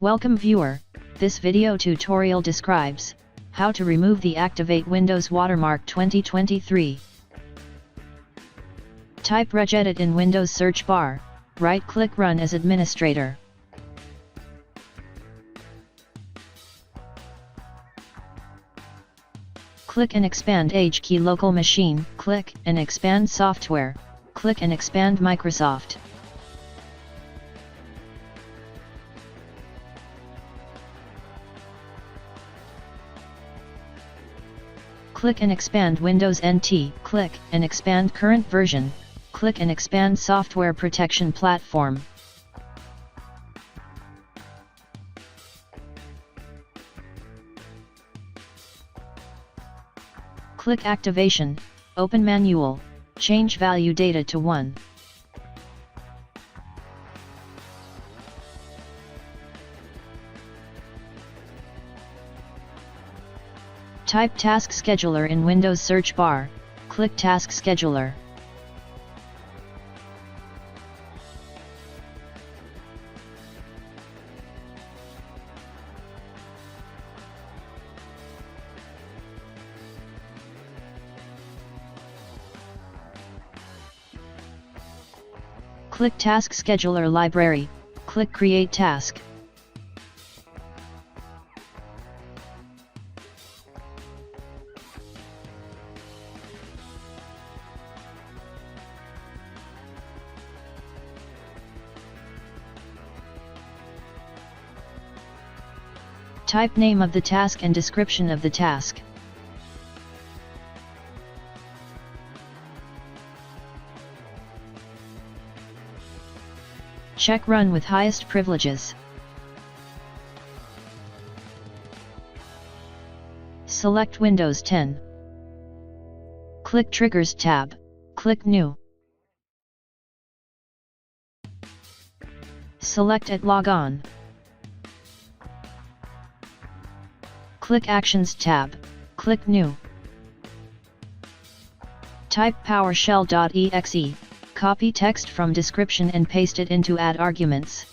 Welcome viewer, this video tutorial describes how to remove the Activate Windows Watermark 2023. Type regedit in Windows search bar, right-click Run as administrator. Click and expand HKey local machine, click and expand software, click and expand Microsoft. Click and expand Windows NT, click and expand CurrentVersion, click and expand SoftwareProtectionPlatform. Click Activation, open Manual, change value data to 1. Type Task Scheduler in Windows search bar, click Task Scheduler. Click Task Scheduler Library, click Create Task. Type name of the task and description of the task. Check Run with highest privileges. Select Windows 10. Click Triggers tab, click New. Select at Log On. Click Actions tab, click New. Type PowerShell.exe, copy text from description and paste it into Add Arguments.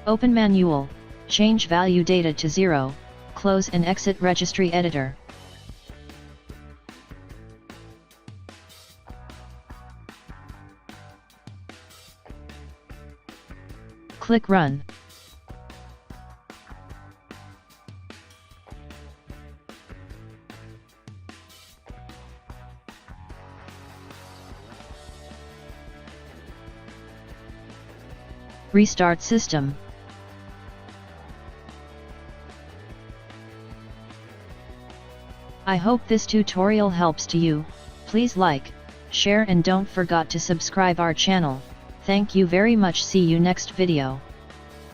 Open Manual, change value data to 0, close and exit Registry Editor. Click Run. Restart system. I hope this tutorial helps to you. Please like, share and don't forget to subscribe our channel. Thank you very much. See you next video.